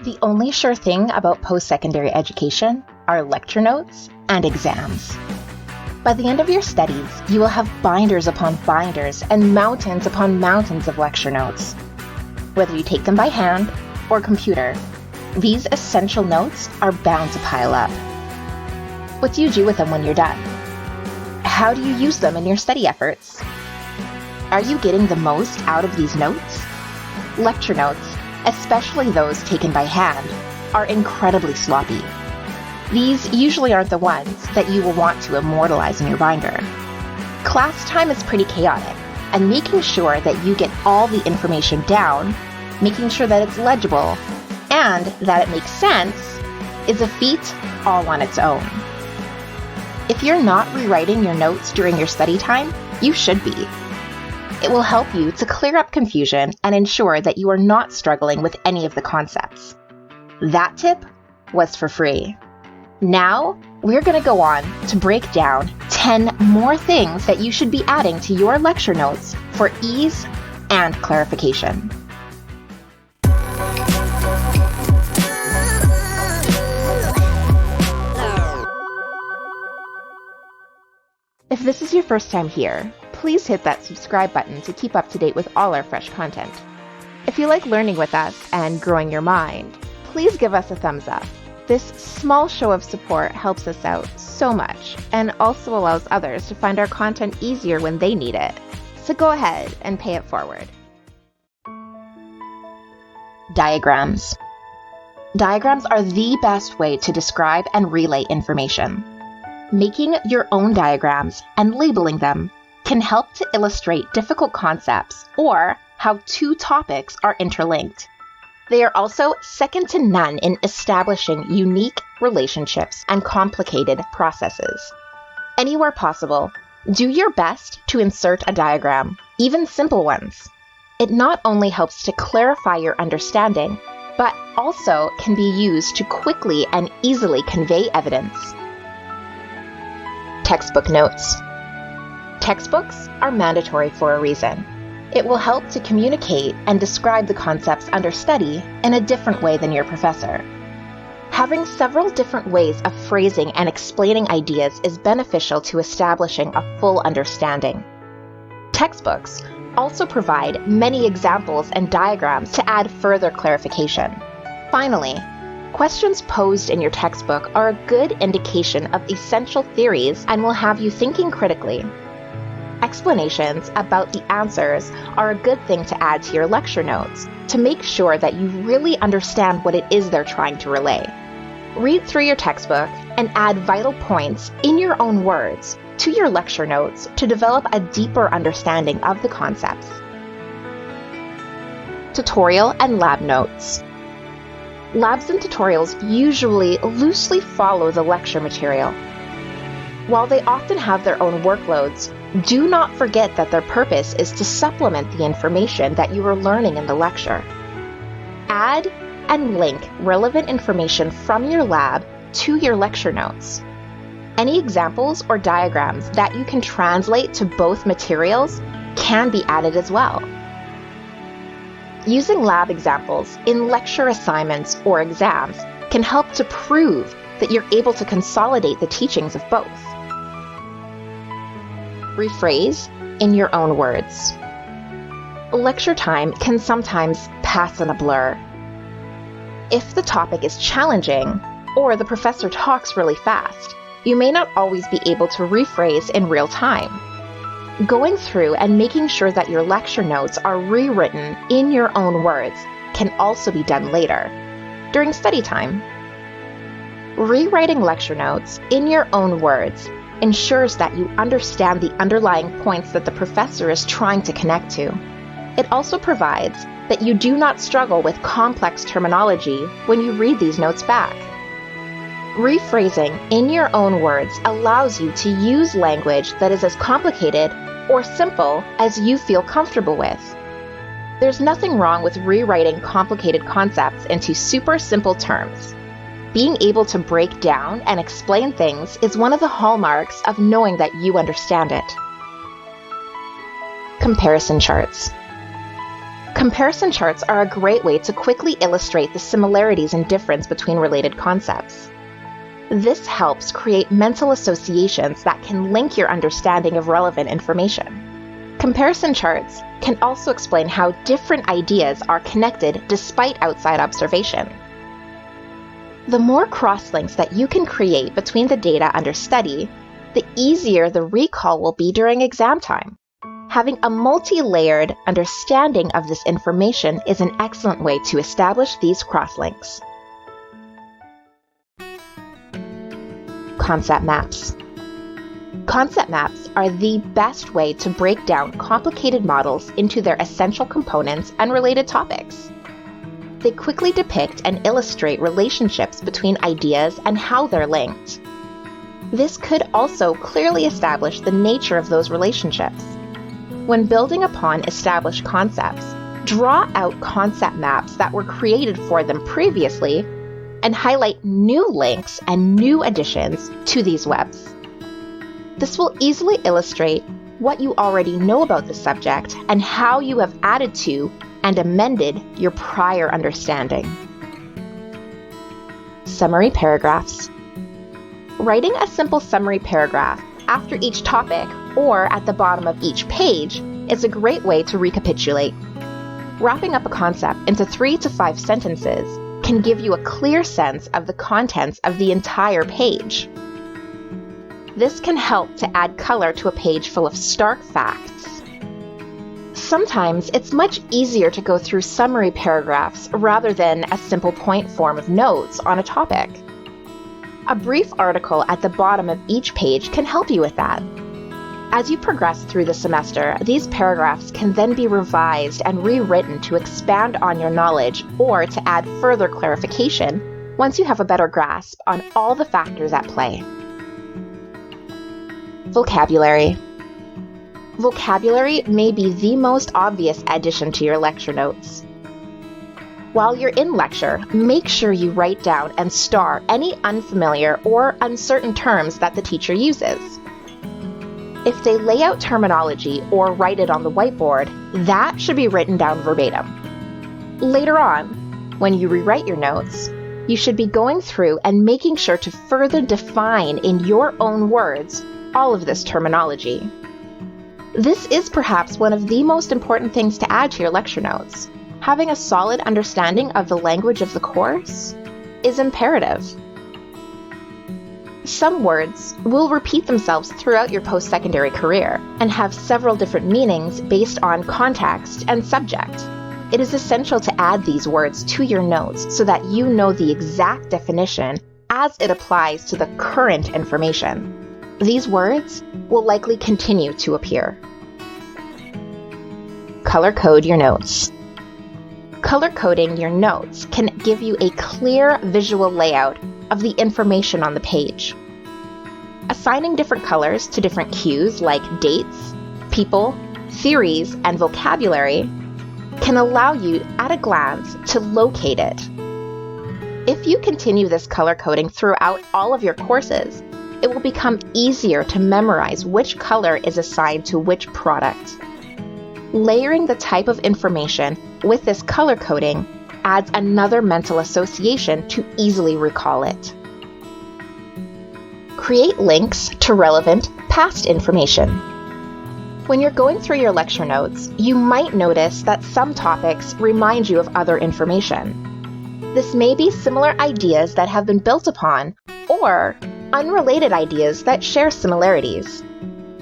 The only sure thing about post-secondary education are lecture notes and exams. By the end of your studies, you will have binders upon binders and mountains upon mountains of lecture notes. Whether you take them by hand or computer, these essential notes are bound to pile up. What do you do with them when you're done? How do you use them in your study efforts? Are you getting the most out of these notes? Lecture notes, especially those taken by hand, are incredibly sloppy. These usually aren't the ones that you will want to immortalize in your binder. Class time is pretty chaotic, and making sure that you get all the information down, making sure that it's legible, and that it makes sense, is a feat all on its own. If you're not rewriting your notes during your study time, you should be. It will help you to clear up confusion and ensure that you are not struggling with any of the concepts. That tip was for free. Now, we're going to go on to break down 10 more things that you should be adding to your lecture notes for ease and clarification. If this is your first time here, please hit that subscribe button to keep up to date with all our fresh content. If you like learning with us and growing your mind, please give us a thumbs up. This small show of support helps us out so much and also allows others to find our content easier when they need it. So go ahead and pay it forward. Diagrams. Diagrams are the best way to describe and relay information. Making your own diagrams and labeling them can help to illustrate difficult concepts or how two topics are interlinked. They are also second to none in establishing unique relationships and complicated processes. Anywhere possible, do your best to insert a diagram, even simple ones. It not only helps to clarify your understanding, but also can be used to quickly and easily convey evidence. Textbook notes. Textbooks are mandatory for a reason. It will help to communicate and describe the concepts under study in a different way than your professor. Having several different ways of phrasing and explaining ideas is beneficial to establishing a full understanding. Textbooks also provide many examples and diagrams to add further clarification. Finally, questions posed in your textbook are a good indication of essential theories and will have you thinking critically. Explanations about the answers are a good thing to add to your lecture notes to make sure that you really understand what it is they're trying to relay. Read through your textbook and add vital points in your own words to your lecture notes to develop a deeper understanding of the concepts. Tutorial and lab notes. Labs and tutorials usually loosely follow the lecture material. While they often have their own workloads, do not forget that their purpose is to supplement the information that you are learning in the lecture. Add and link relevant information from your lab to your lecture notes. Any examples or diagrams that you can translate to both materials can be added as well. Using lab examples in lecture assignments or exams can help to prove that you're able to consolidate the teachings of both. Rephrase in your own words. Lecture time can sometimes pass in a blur. If the topic is challenging or the professor talks really fast, you may not always be able to rephrase in real time. Going through and making sure that your lecture notes are rewritten in your own words can also be done later, during study time. Rewriting lecture notes in your own words ensures that you understand the underlying points that the professor is trying to connect to. It also provides that you do not struggle with complex terminology when you read these notes back. Rephrasing in your own words allows you to use language that is as complicated or simple as you feel comfortable with. There's nothing wrong with rewriting complicated concepts into super simple terms. Being able to break down and explain things is one of the hallmarks of knowing that you understand it. Comparison charts. Comparison charts are a great way to quickly illustrate the similarities and difference between related concepts. This helps create mental associations that can link your understanding of relevant information. Comparison charts can also explain how different ideas are connected despite outside observation. The more crosslinks that you can create between the data under study, the easier the recall will be during exam time. Having a multi-layered understanding of this information is an excellent way to establish these crosslinks. Concept maps. Concept maps are the best way to break down complicated models into their essential components and related topics. They quickly depict and illustrate relationships between ideas and how they're linked. This could also clearly establish the nature of those relationships. When building upon established concepts, draw out concept maps that were created for them previously and highlight new links and new additions to these webs. This will easily illustrate what you already know about the subject and how you have added to and amended your prior understanding. Summary paragraphs. Writing a simple summary paragraph after each topic or at the bottom of each page is a great way to recapitulate. Wrapping up a concept into 3 to 5 sentences can give you a clear sense of the contents of the entire page. This can help to add color to a page full of stark facts. Sometimes it's much easier to go through summary paragraphs rather than a simple point form of notes on a topic. A brief article at the bottom of each page can help you with that. As you progress through the semester, these paragraphs can then be revised and rewritten to expand on your knowledge or to add further clarification once you have a better grasp on all the factors at play. Vocabulary. Vocabulary may be the most obvious addition to your lecture notes. While you're in lecture, make sure you write down and star any unfamiliar or uncertain terms that the teacher uses. If they lay out terminology or write it on the whiteboard, that should be written down verbatim. Later on, when you rewrite your notes, you should be going through and making sure to further define in your own words all of this terminology. This is perhaps one of the most important things to add to your lecture notes. Having a solid understanding of the language of the course is imperative. Some words will repeat themselves throughout your post-secondary career and have several different meanings based on context and subject. It is essential to add these words to your notes so that you know the exact definition as it applies to the current information. These words will likely continue to appear. Color code your notes. Color coding your notes can give you a clear visual layout of the information on the page. Assigning different colors to different cues like dates, people, theories, and vocabulary can allow you at a glance to locate it. If you continue this color coding throughout all of your courses, it will become easier to memorize which color is assigned to which product. Layering the type of information with this color coding adds another mental association to easily recall it. Create links to relevant past information. When you're going through your lecture notes, you might notice that some topics remind you of other information. This may be similar ideas that have been built upon, or unrelated ideas that share similarities.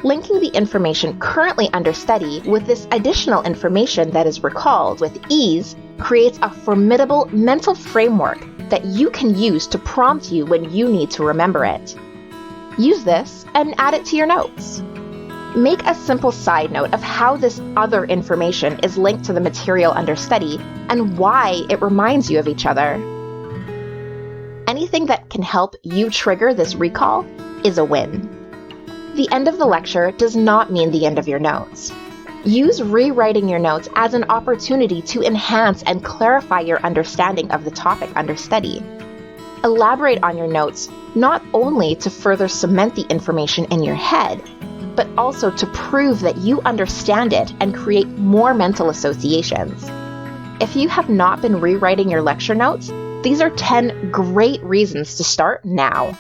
Linking the information currently under study with this additional information that is recalled with ease creates a formidable mental framework that you can use to prompt you when you need to remember it. Use this and add it to your notes. Make a simple side note of how this other information is linked to the material under study and why it reminds you of each other. Anything that can help you trigger this recall is a win. The end of the lecture does not mean the end of your notes. Use rewriting your notes as an opportunity to enhance and clarify your understanding of the topic under study. Elaborate on your notes not only to further cement the information in your head, but also to prove that you understand it and create more mental associations. If you have not been rewriting your lecture notes, these are 10 great reasons to start now.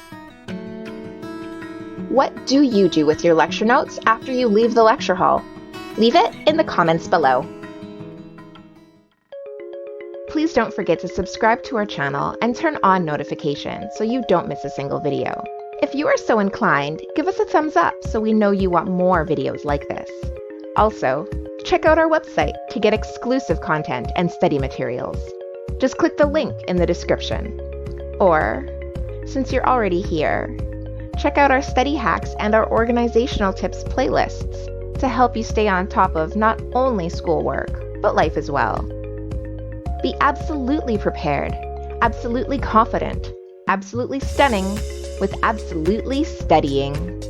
What do you do with your lecture notes after you leave the lecture hall? Leave it in the comments below. Please don't forget to subscribe to our channel and turn on notifications so you don't miss a single video. If you are so inclined, give us a thumbs up so we know you want more videos like this. Also, check out our website to get exclusive content and study materials. Just click the link in the description. Or, since you're already here, check out our study hacks and our organizational tips playlists to help you stay on top of not only schoolwork, but life as well. Be absolutely prepared, absolutely confident, absolutely stunning, with absolutely studying.